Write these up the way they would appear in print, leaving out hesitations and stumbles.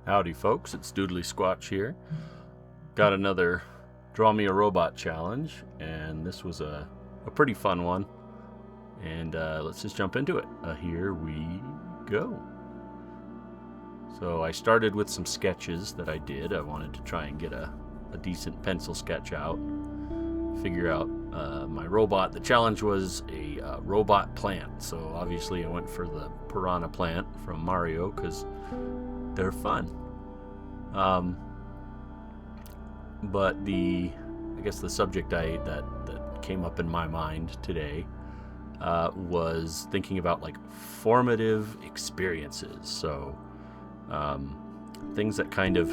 Howdy folks, it's Doodly Squatch here. Got another Draw Me a Robot challenge, and this was a pretty fun one. And let's just jump into it. Here we go. So I started with some sketches that I did. I wanted to try and get a decent pencil sketch out, figure out my robot. The challenge was a robot plant, so obviously I went for the Piranha Plant from Mario because they're fun. But I guess the subject that came up in my mind today was thinking about like formative experiences. So things that kind of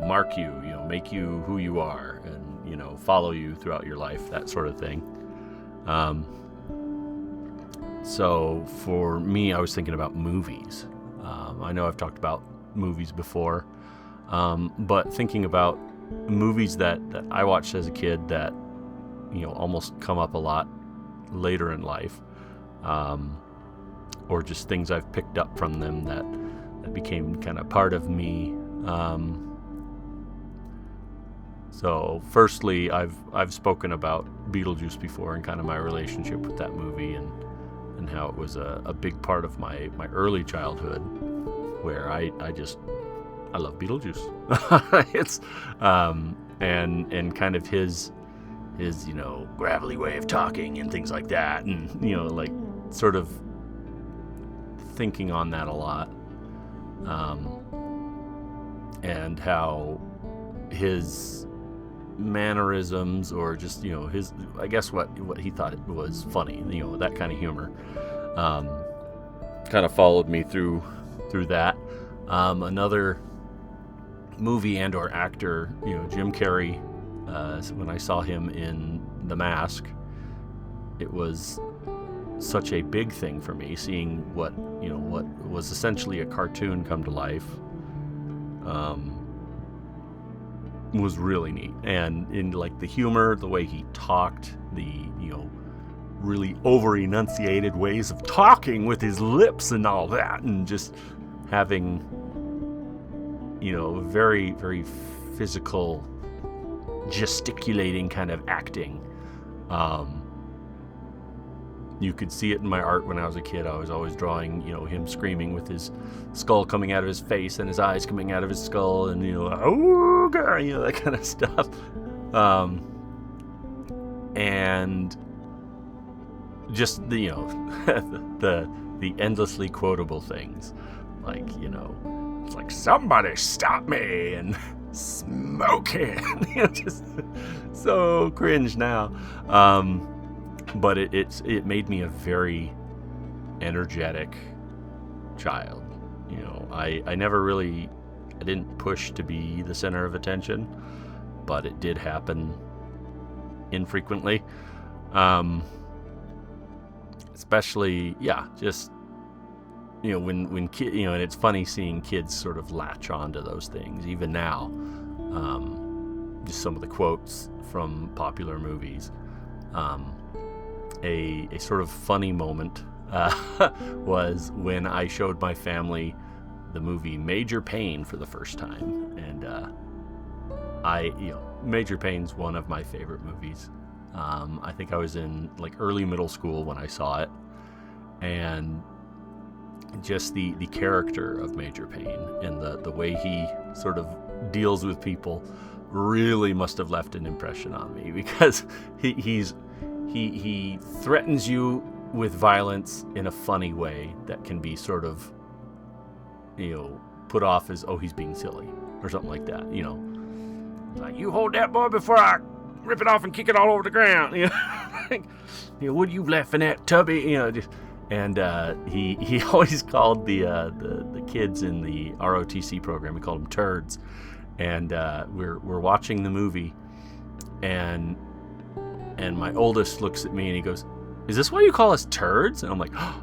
mark you, make you who you are, and follow you throughout your life, that sort of thing. So for me, I was thinking about movies. I know I've talked about movies before, but thinking about movies that I watched as a kid that almost come up a lot later in life, or just things I've picked up from them that became kind of part of me. So firstly, I've spoken about Beetlejuice before and kind of my relationship with that movie and how it was a big part of my early childhood, where I love Beetlejuice. It's and kind of his gravelly way of talking and things like that, and like sort of thinking on that a lot, and how his mannerisms, or just his, I guess what he thought it was funny, that kind of humor, kind of followed me through that. Another movie and or actor, Jim Carrey, when I saw him in The Mask, it was such a big thing for me, seeing what was essentially a cartoon come to life. Was really neat, and in like the humor, the way he talked, the really over enunciated ways of talking with his lips and all that, and just having very, very physical gesticulating kind of acting. You could see it in my art when I was a kid. I was always drawing, him screaming with his skull coming out of his face and his eyes coming out of his skull, and oh god, that kind of stuff. And just the the endlessly quotable things, like it's like, somebody stop me, and smoking. Just so cringe now. But it made me a very energetic child. I never really, I didn't push to be the center of attention, but it did happen infrequently. Especially, just when kid, and it's funny seeing kids sort of latch onto those things even now. Just some of the quotes from popular movies. A sort of funny moment was when I showed my family the movie Major Payne for the first time, and Major Payne's one of my favorite movies. I think I was in like early middle school when I saw it, and just the character of Major Payne and the way he sort of deals with people really must have left an impression on me, because he threatens you with violence in a funny way that can be sort of put off as, he's being silly or something like that. Like, you hold that boy before I rip it off and kick it all over the ground. What are you laughing at, Tubby? And he always called the kids in the ROTC program, he called them turds. And we're watching the movie, and my oldest looks at me and he goes, "Is this why you call us turds?" And I'm like, "Oh,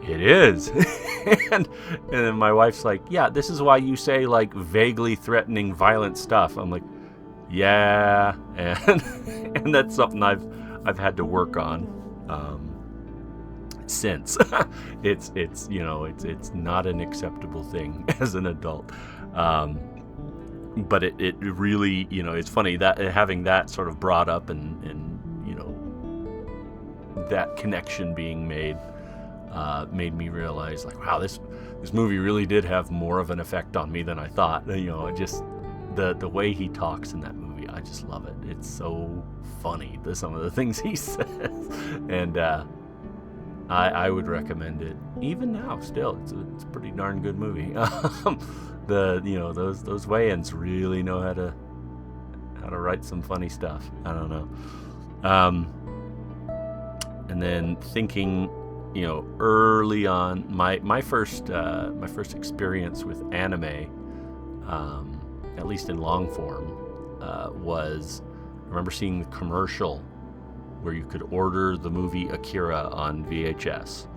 it is." and then my wife's like, "Yeah, this is why you say like vaguely threatening, violent stuff." I'm like, "Yeah," and that's something I've had to work on. since. It's not an acceptable thing as an adult. But it really, it's funny that having that sort of brought up and that connection being made made me realize, like, wow, this movie really did have more of an effect on me than I thought. Just the way he talks in that movie, I just love it. It's so funny, some of the things he says, and I would recommend it even now. Still, it's a pretty darn good movie. Those Wayans really know how to write some funny stuff. I don't know. And then thinking, early on, my first experience with anime, at least in long form, was, I remember seeing the commercial where you could order the movie Akira on VHS.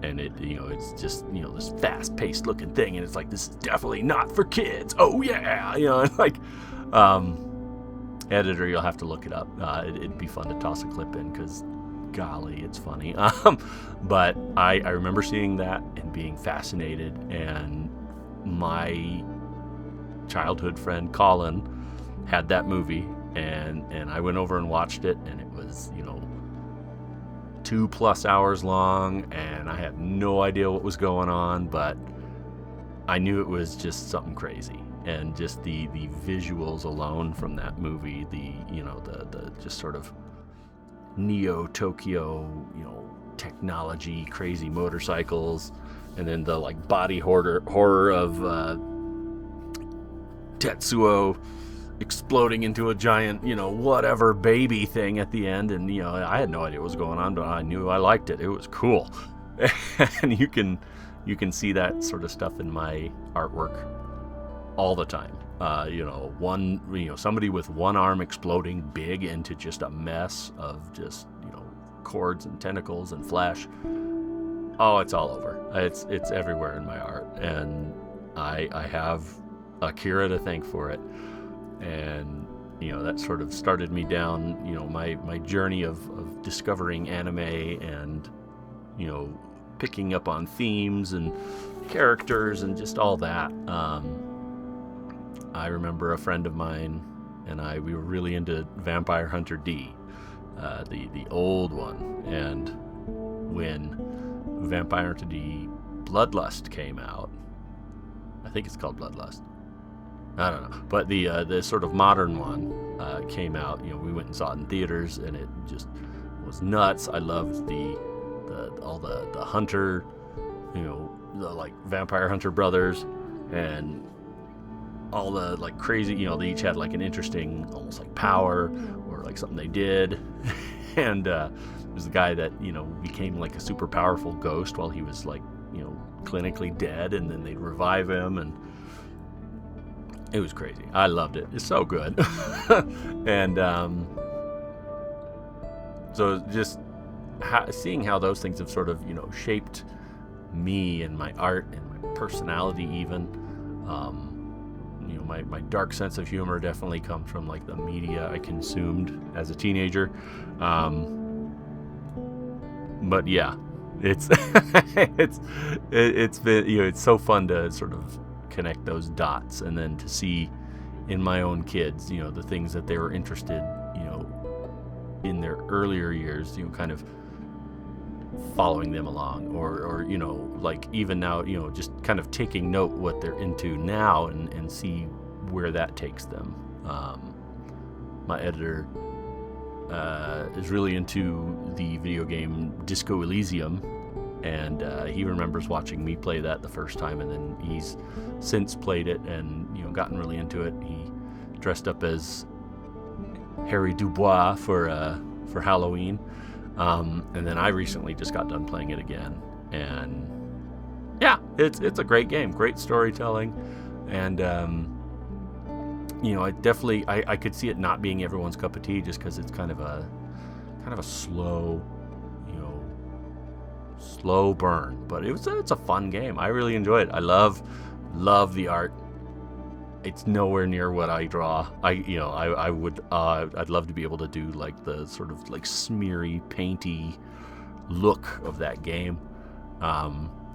And it's just, this fast-paced looking thing, and it's like, this is definitely not for kids. Oh yeah, like, editor, you'll have to look it up. It'd be fun to toss a clip in, because golly, it's funny. But I remember seeing that and being fascinated, and my childhood friend Colin had that movie, and I went over and watched it, and it was 2+ hours long, and I had no idea what was going on, but I knew it was just something crazy. And just the visuals alone from that movie, the just sort of Neo Tokyo, technology, crazy motorcycles, and then the like body horror of Tetsuo exploding into a giant, whatever baby thing at the end. And, I had no idea what was going on, but I knew I liked it. It was cool. And you can see that sort of stuff in my artwork all the time. Somebody with one arm exploding big into just a mess of just, cords and tentacles and flesh. Oh, it's all over. It's everywhere in my art. And I have Akira to thank for it. And that sort of started me down my journey of discovering anime, and picking up on themes and characters and just all that. I remember a friend of mine and we were really into Vampire Hunter D, the old one, and when Vampire Hunter D Bloodlust came out, I think it's called Bloodlust, I don't know, but the sort of modern one came out. We went and saw it in theaters, and it just was nuts. I loved all the hunter, the like Vampire Hunter brothers, and all the like crazy, they each had like an interesting, almost like power or like something they did. And there was the guy that became like a super powerful ghost while he was like clinically dead, and then they'd revive him, and it was crazy. I loved it. It's so good. And so just seeing how those things have sort of shaped me and my art and my personality even. My dark sense of humor definitely comes from like the media I consumed as a teenager. But yeah, it's it's been it's so fun to sort of connect those dots, and then to see in my own kids the things that they were interested in their earlier years, kind of following them along, or like even now, just kind of taking note what they're into now, and see where that takes them. My editor is really into the video game Disco Elysium, and he remembers watching me play that the first time, and then he's since played it and gotten really into it. He dressed up as Harry Dubois for Halloween, and then I recently just got done playing it again, and yeah, it's a great game, great storytelling, and I definitely I could see it not being everyone's cup of tea, just because it's kind of a slow burn, but it's a fun game. I really enjoy it. I love the art. It's nowhere near what I draw. I'd love to be able to do like the sort of like smeary, painty look of that game.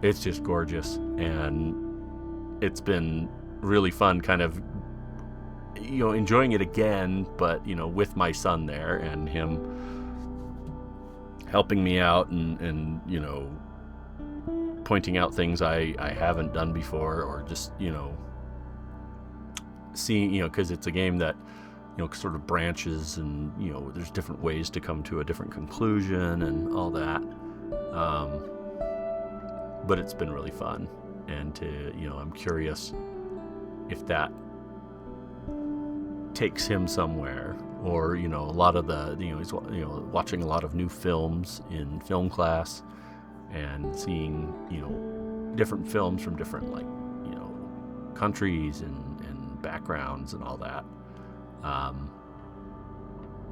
It's just gorgeous, and it's been really fun kind of, enjoying it again, but, with my son there and him helping me out and pointing out things I haven't done before, or just, seeing, because it's a game that, sort of branches, and, there's different ways to come to a different conclusion and all that. But it's been really fun, and I'm curious if that takes him somewhere, or, a lot of the, he's, watching a lot of new films in film class, and seeing, different films from different, countries and backgrounds and all that.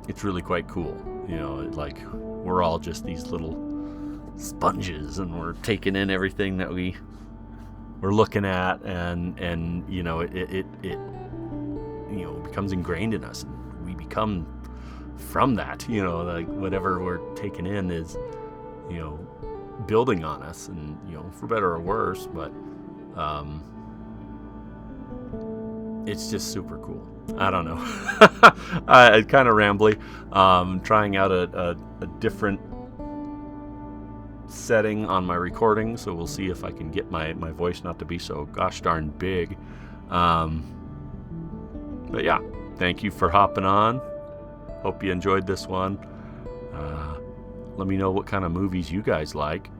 It's really quite cool. We're all just these little sponges, and we're taking in everything that we're looking at, and it becomes ingrained in us, and we become from that, whatever we're taking in is, building on us, and, for better or worse, but, it's just super cool. I don't know. It's kind of rambly. Trying out a different setting on my recording, so we'll see if I can get my voice not to be so gosh darn big. But yeah, thank you for hopping on. Hope you enjoyed this one. Let me know what kind of movies you guys like,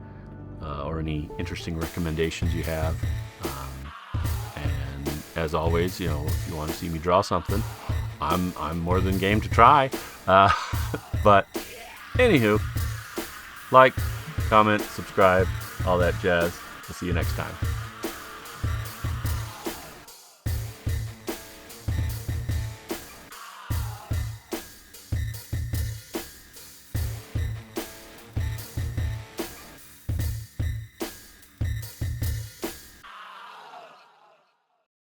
or any interesting recommendations you have. And as always, if you want to see me draw something, I'm more than game to try. But anywho, like, comment, subscribe, all that jazz. We'll see you next time.